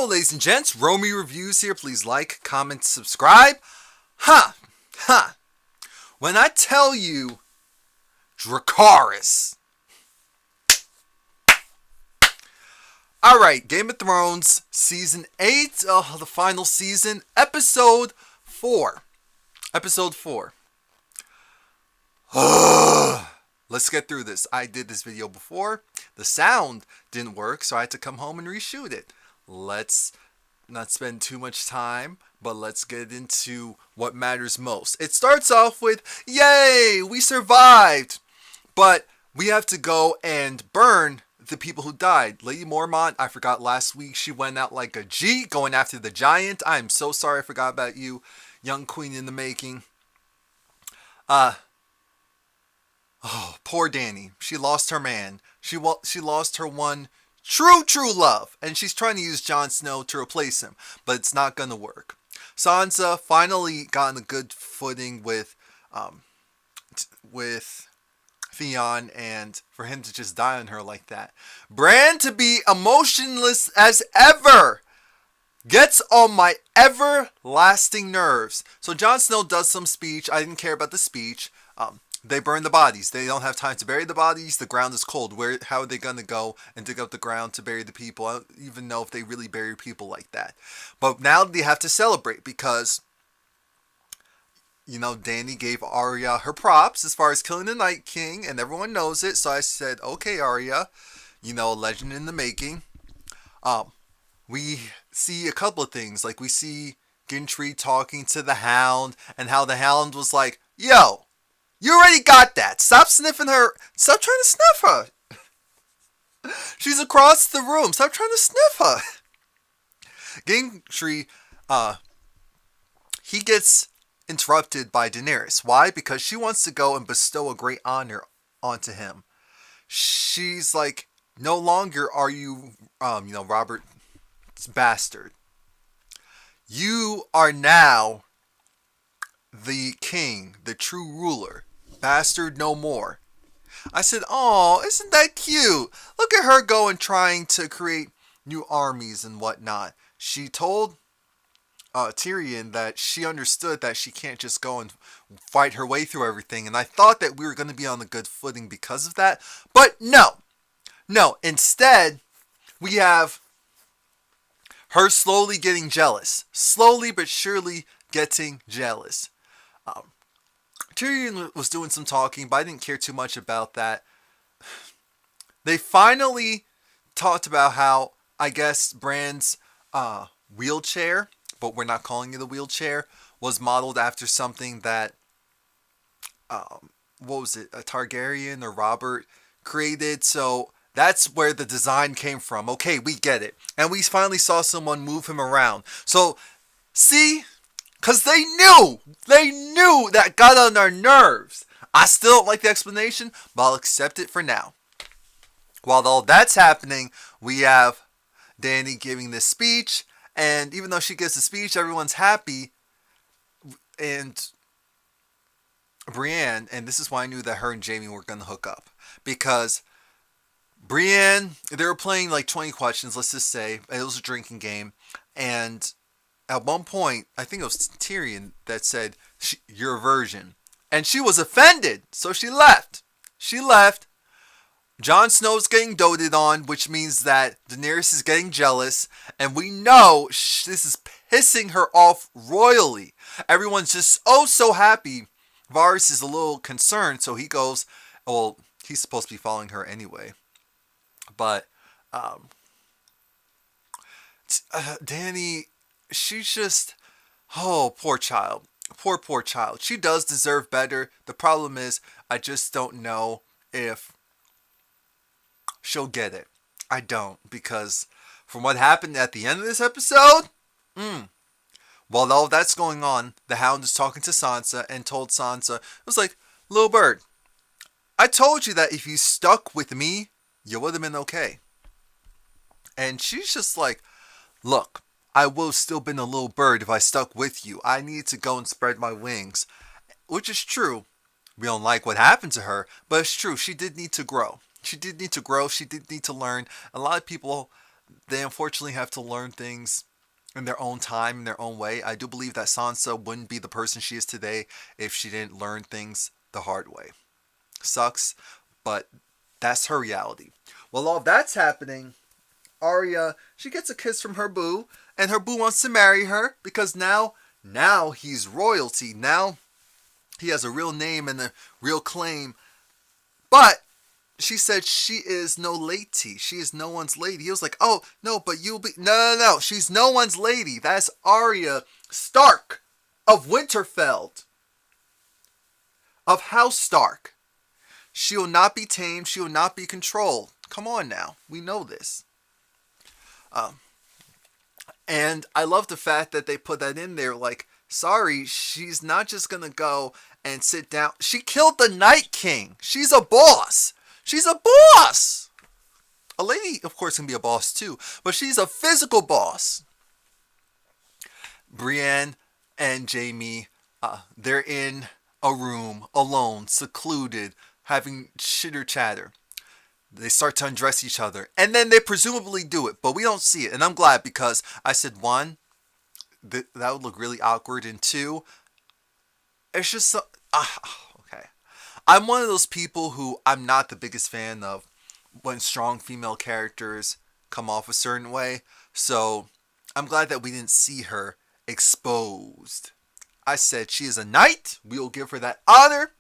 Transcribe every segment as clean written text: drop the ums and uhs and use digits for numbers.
Hello, ladies and gents. Romie Reviews here. Please like, comment, subscribe. When I tell you Dracarys. Alright, Game of Thrones, Season 8, the final season, Episode 4. Episode 4. Let's get through this. I did this video before. The sound didn't work, so I had to come home and reshoot it. Let's not spend too much time, but let's get into what matters most. It starts off with, yay, we survived! But we have to go and burn the people who died. Lady Mormont, I forgot last week, she went out like a G, going after the giant. I'm so sorry I forgot about you, young queen in the making. Oh, poor Dany. She lost her man. She lost her one true love. And she's trying to use Jon Snow to replace him. But it's not going to work. Sansa finally got on a good footing with Theon, and for him to just die on her like that. Bran to be emotionless as ever gets on my everlasting nerves. So Jon Snow does some speech. I didn't care about the speech. They burn the bodies. They don't have time to bury the bodies. The ground is cold. How are they going to go and dig up the ground to bury the people? I don't even know if they really bury people like that. But now they have to celebrate because, you know, Dany gave Arya her props as far as killing the Night King, and everyone knows it. So I said, okay, Arya, you know, legend in the making. We see a couple of things. Like we see Gendry talking to the Hound, and how the Hound was like, yo, you already got that. Stop sniffing her. Stop trying to sniff her. She's across the room. Stop trying to sniff her. Gendry, he gets interrupted by Daenerys. Why? Because she wants to go and bestow a great honor onto him. She's like, no longer are you, Robert's bastard. You are now the king, the true ruler. Bastard no more. I said, oh, isn't that cute? Look at her going trying to create new armies and whatnot. She told Tyrion that she understood that she can't just go and fight her way through everything. And I thought that we were going to be on a good footing because of that. But no. Instead, we have her slowly getting jealous. Slowly but surely getting jealous. Tyrion was doing some talking, but I didn't care too much about that. They finally talked about how, I guess, Bran's wheelchair, but we're not calling it a wheelchair, was modeled after something that, what was it, a Targaryen or Robert created. So that's where the design came from. Okay, we get it. And we finally saw someone move him around. So, see? Because they knew that got on our nerves. I still don't like the explanation, but I'll accept it for now. While all that's happening, we have Dany giving this speech, and even though she gives the speech, everyone's happy. And Brienne, and this is why I knew that her and Jaime were going to hook up. Because Brienne, they were playing like 20 questions, let's just say. It was a drinking game. And at one point, I think it was Tyrion that said, you're a virgin. And she was offended, so she left. Jon Snow's getting doted on, which means that Daenerys is getting jealous. And we know this is pissing her off royally. Everyone's just so happy. Varys is a little concerned, so he goes, well, he's supposed to be following her anyway. But Dany, she's just, poor child. Poor child. She does deserve better. The problem is, I just don't know if she'll get it. I don't. Because from what happened at the end of this episode, while all that's going on, the Hound is talking to Sansa and told Sansa, it was like, little bird, I told you that if you stuck with me, you would have been okay. And she's just like, look, I would have still been a little bird if I stuck with you. I need to go and spread my wings. Which is true. We don't like what happened to her, but it's true. She did need to grow. She did need to learn. A lot of people They unfortunately have to learn things in their own time, in their own way. I do believe that Sansa wouldn't be the person she is today if she didn't learn things the hard way. Sucks, but that's her reality. While all that's happening, Arya, she gets a kiss from her boo, and her boo wants to marry her because now he's royalty. Now he has a real name and a real claim. But she said she is no lady. She is no one's lady. He was like, oh, no, but you'll be... No. She's no one's lady. That's Arya Stark of Winterfell. Of House Stark. She will not be tamed. She will not be controlled. Come on now. We know this. And I love the fact that they put that in there. Like, sorry, she's not just going to go and sit down. She killed the Night King. She's a boss. She's a boss. A lady, of course, can be a boss too. But she's a physical boss. Brienne and Jaime, they're in a room, alone, secluded, having chitter chatter. They start to undress each other. And then they presumably do it. But we don't see it. And I'm glad because I said, one, that would look really awkward. And two, it's just so... okay. I'm one of those people who I'm not the biggest fan of when strong female characters come off a certain way. So I'm glad that we didn't see her exposed. I said she is a knight. We will give her that honor.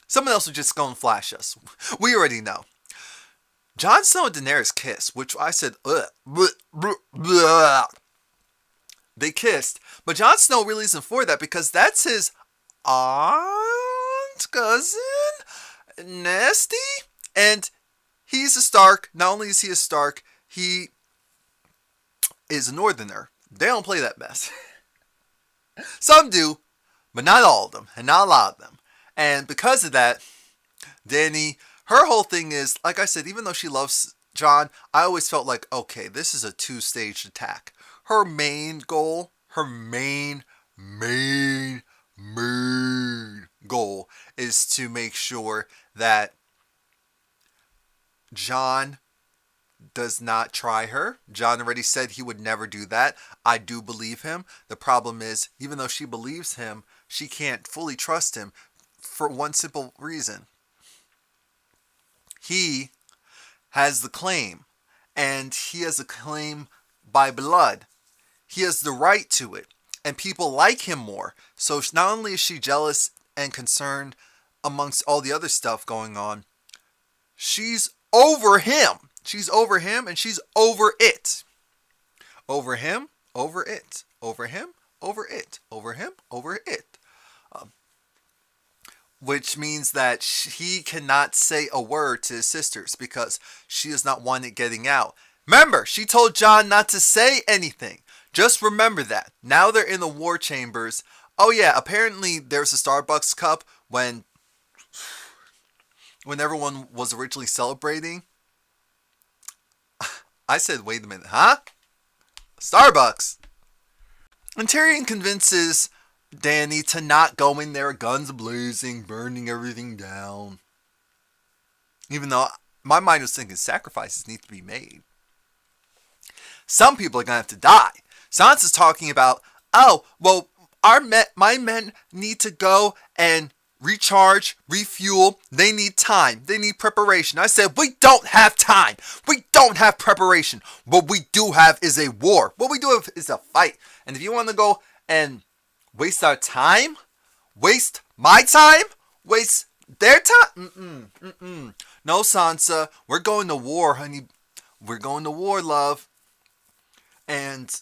Someone else will just go and flash us. We already know. Jon Snow and Daenerys kiss, which I said, ugh, bleh, bleh, bleh. They kissed. But Jon Snow really isn't for that because that's his aunt, cousin, nasty. And he's a Stark. Not only is he a Stark, he is a Northerner. They don't play that mess. Some do, but not all of them, and not a lot of them. And because of that, Dany, her whole thing is, like I said, even though she loves Jon, I always felt like, okay, this is a two-staged attack. Her main goal, her main goal is to make sure that Jon does not try her. Jon already said he would never do that. I do believe him. The problem is, even though she believes him, she can't fully trust him for one simple reason. He has the claim, and he has a claim by blood. He has the right to it, and people like him more. So not only is she jealous and concerned amongst all the other stuff going on, she's over him. She's over him, and she's over it. Over him, over it. Over him, over it. Over him, over it. Which means that he cannot say a word to his sisters because she does not want it getting out. Remember, she told Jon not to say anything. Just remember that. Now they're in the war chambers. Oh yeah, apparently there's a Starbucks cup when everyone was originally celebrating. I said, wait a minute, huh? Starbucks. And Tyrion convinces Dany to not go in there, guns blazing, burning everything down. Even though my mind was thinking sacrifices need to be made. Some people are going to have to die. Sansa's talking about, oh, well, my men need to go and recharge, refuel. They need time. They need preparation. I said, we don't have time. We don't have preparation. What we do have is a war. What we do have is a fight. And if you want to go and waste our time, waste my time, waste their time, no, Sansa, we're going to war, honey. We're going to war, love. And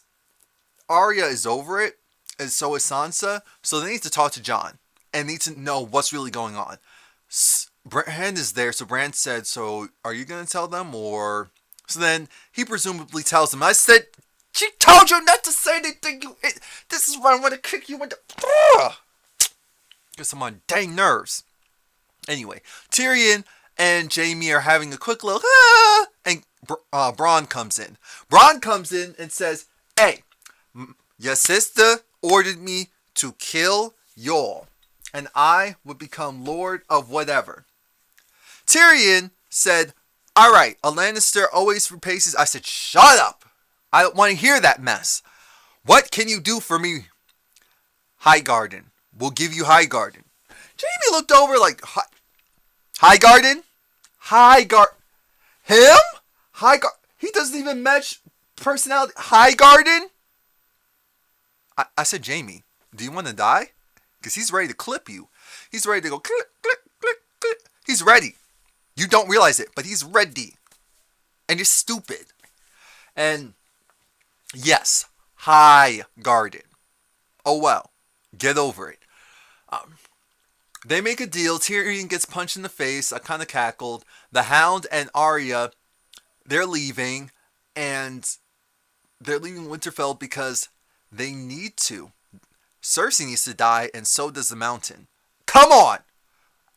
Arya is over it, and so is Sansa. So they need to talk to Jon and need to know what's really going on. Bran is there, so Bran said, so are you going to tell them? Or so then he presumably tells them. I said, she told you not to say anything. This is why I want to kick you in the... Because I'm on dang nerves. Anyway, Tyrion and Jaime are having a quick little... and Bronn comes in. Bronn comes in and says, hey, your sister ordered me to kill y'all, and I would become lord of whatever. Tyrion said, Alright, a Lannister always repaces. I said, shut up! I don't want to hear that mess. What can you do for me? Highgarden. We'll give you Highgarden. Jamie looked over like, Highgarden? Highgarden. Him? Highgarden. He doesn't even match personality. Highgarden? I said, Jamie, do you want to die? Because he's ready to clip you. He's ready to go click, click, click, click. He's ready. You don't realize it, but he's ready. And you're stupid. And yes, Highgarden. Oh well. Get over it. They make a deal. Tyrion gets punched in the face. I kind of cackled. The Hound and Arya, they're leaving. And they're leaving Winterfell because they need to. Cersei needs to die, and so does the Mountain. Come on!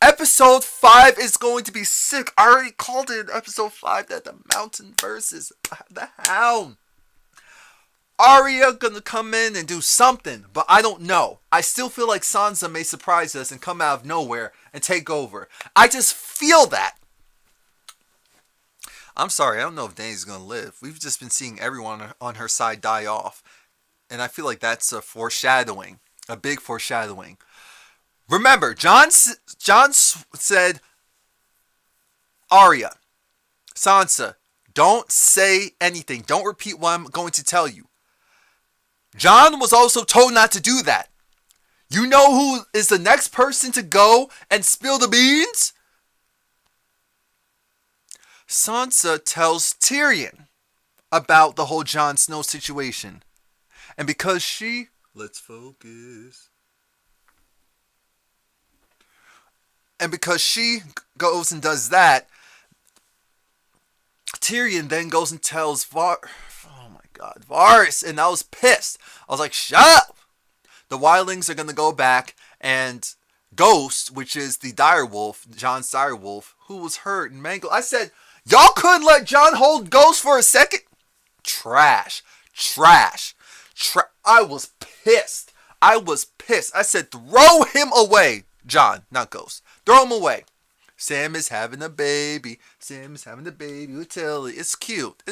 Episode 5 is going to be sick. I already called it in episode 5 that the Mountain versus the Hound. Arya gonna come in and do something, but I don't know. I still feel like Sansa may surprise us and come out of nowhere and take over. I just feel that. I'm sorry, I don't know if Dany's gonna live. We've just been seeing everyone on her side die off. And I feel like that's a foreshadowing. A big foreshadowing. Remember, Jon said, Arya, Sansa, don't say anything. Don't repeat what I'm going to tell you. Jon was also told not to do that. You know who is the next person to go and spill the beans? Sansa tells Tyrion about the whole Jon Snow situation. And because she... Let's focus. And because she goes and does that, Tyrion then goes and tells Varys, and I was pissed. I was like, shut up! The wildlings are going to go back, and Ghost, which is the direwolf, Jon's direwolf, who was hurt and mangled. I said, y'all couldn't let Jon hold Ghost for a second? Trash. I was pissed. I said, throw him away. Jon, not Ghost. Throw him away. Sam is having a baby with Tilly. It's cute.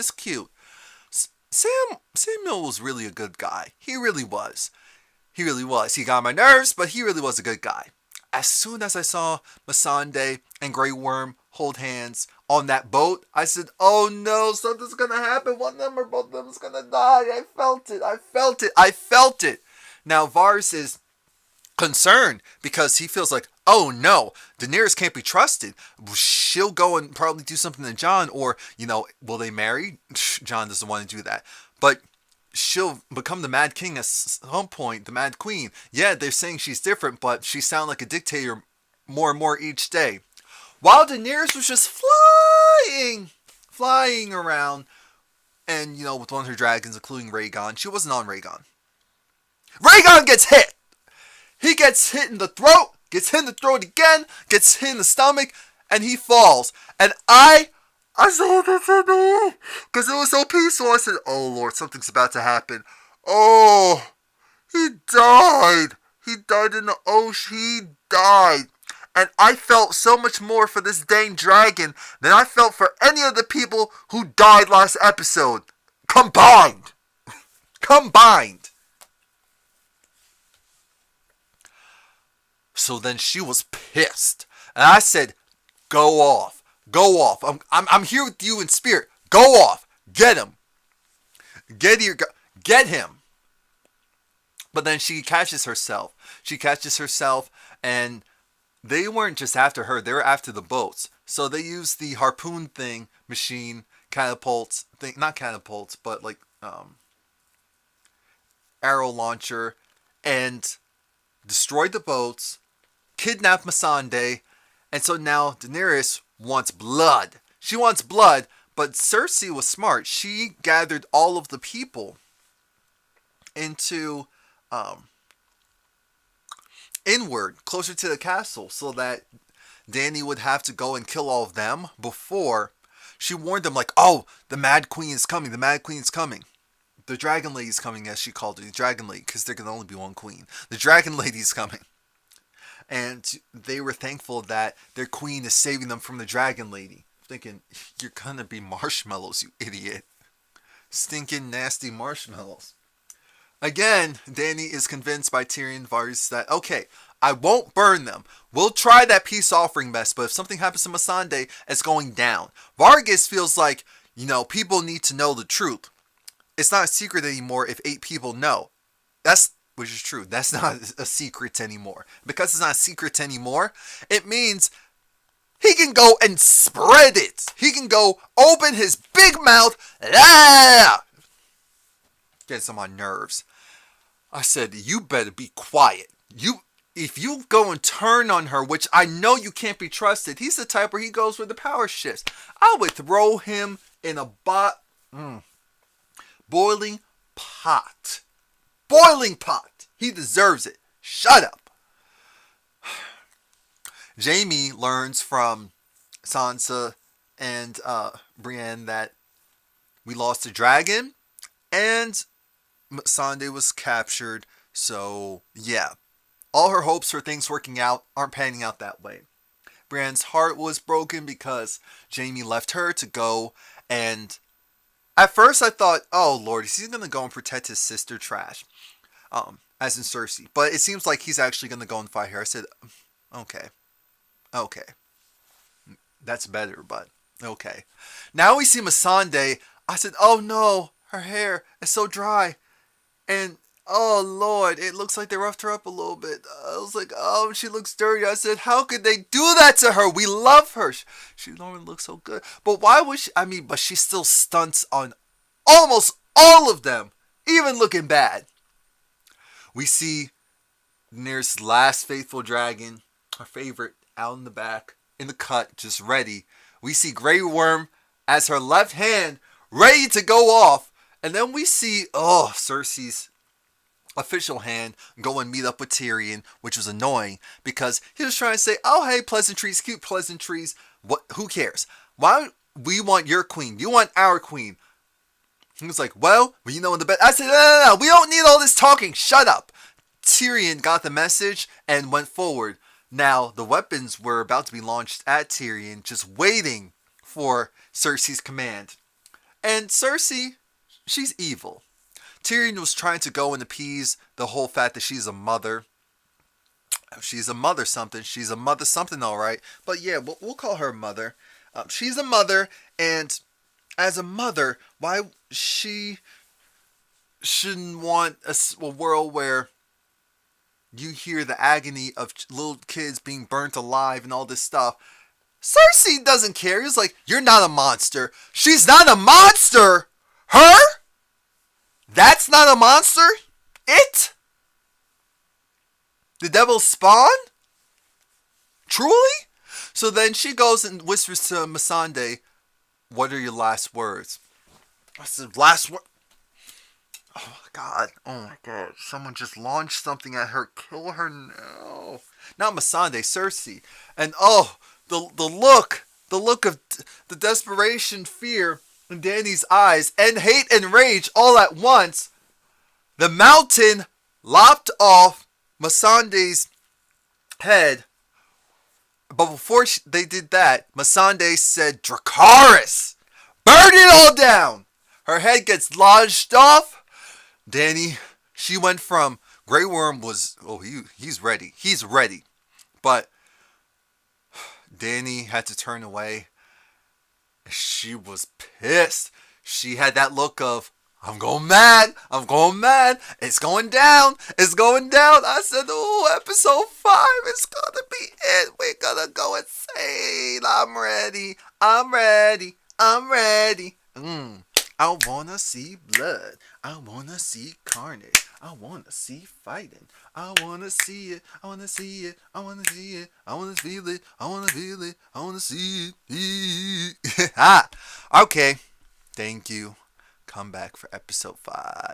Samuel was really a good guy. He really was. He got on my nerves, but he really was a good guy. As soon as I saw Missandei and Grey Worm hold hands on that boat, I said, oh no, something's gonna happen. One of them or both of them is gonna die. I felt it. Now Varys is concerned because he feels like, oh no, Daenerys can't be trusted. She'll go and probably do something to Jon, or, will they marry? Jon doesn't want to do that. But she'll become the Mad King at some point, the Mad Queen. Yeah, they're saying she's different, but she sounds like a dictator more and more each day. While Daenerys was just flying around, and, with one of her dragons, including Rhaegon. She wasn't on Rhaegon. Rhaegon gets hit! He gets hit in the throat, gets hit in the throat again, gets hit in the stomach, and he falls. And I saw this because it was so peaceful. I said, oh Lord, something's about to happen. Oh, he died. He died in the ocean. He died. And I felt so much more for this dang dragon than I felt for any of the people who died last episode. Combined. So then she was pissed. And I said, go off. I'm here with you in spirit. Go off. Get him. Get him. But then she catches herself. And they weren't just after her. They were after the boats. So they used the harpoon thing, machine, catapults, not catapults, but like arrow launcher, and destroyed the boats, kidnapped Missandei, and so now Daenerys wants blood. She wants blood, but Cersei was smart. She gathered all of the people into inward, closer to the castle, so that Dany would have to go and kill all of them before. She warned them like, oh, the Mad Queen is coming. The Dragon Lady's coming, as she called it. The Dragon Lady, because there can only be one queen. The Dragon Lady's coming. And they were thankful that their queen is saving them from the Dragon Lady. thinking, you're gonna be marshmallows, you idiot. Stinking, nasty marshmallows. Again, Dany is convinced by Tyrion and Varys that, okay, I won't burn them. We'll try that peace offering mess, but if something happens to Missandei, it's going down. Varys feels like, people need to know the truth. It's not a secret anymore if 8 people know. Which is true. That's not a secret anymore. Because it's not a secret anymore, it means he can go and spread it. He can go open his big mouth. Gets on my nerves. I said, you better be quiet. If you go and turn on her, which I know you can't be trusted, he's the type where he goes where the power shifts. I would throw him in a boiling pot. Boiling pot. He deserves it. Shut up. Jaime learns from Sansa and Brienne that we lost a dragon and Missandei was captured. So, yeah. All her hopes for things working out aren't panning out that way. Brienne's heart was broken because Jaime left her to go, and at first I thought, oh Lord, is he going to go and protect his sister trash? As in Cersei. But it seems like he's actually going to go and fight her. I said, okay. That's better, but okay. Now we see Missandei. I said, oh no, her hair is so dry. And oh Lord, it looks like they roughed her up a little bit. I was like, oh, she looks dirty. I said, how could they do that to her? We love her. She normally looks so good. But why would she? But she still stunts on almost all of them, even looking bad. We see Daenerys' last faithful dragon, our favorite, out in the back, in the cut, just ready. We see Grey Worm as her left hand, ready to go off. And then we see, Cersei's official hand go and meet up with Tyrion, which was annoying because he was trying to say, oh, hey, pleasantries, cute pleasantries. What? Who cares? Why we want your queen? You want our queen. He was like, well, in the bed. I said, no, we don't need all this talking. Shut up. Tyrion got the message and went forward. Now, the weapons were about to be launched at Tyrion, just waiting for Cersei's command. And Cersei, she's evil. Tyrion was trying to go and appease the whole fact that she's a mother. She's a mother something. She's a mother something, all right. But yeah, we'll call her mother. She's a mother, and as a mother, why she shouldn't want a world where you hear the agony of little kids being burnt alive and all this stuff. Cersei doesn't care. He's like, you're not a monster. She's not a monster. Her? That's not a monster? It? The devil's spawn? Truly? So then she goes and whispers to Missandei, what are your last words? I said, last word? Oh my god. Someone just launched something at her. Kill her now. Not Missandei, Cersei. And the look of the desperation, fear in Dany's eyes, and hate and rage all at once. The mountain lopped off Missandei's head. But before they did that, Missandei said, Dracarys! Burn it all down! Her head gets lodged off. Dany, she went from Grey Worm was, he's ready. He's ready. But Dany had to turn away. She was pissed. She had that look of, I'm going mad. It's going down. I said, episode 5 is going to be it. We're going to go insane. I'm ready. I want to see blood. I want to see carnage. I want to see fighting. I want to see it. I want to see it. I want to see it. I want to feel it. I want to feel it. I want to see it. Okay. Thank you. Come back for episode 5.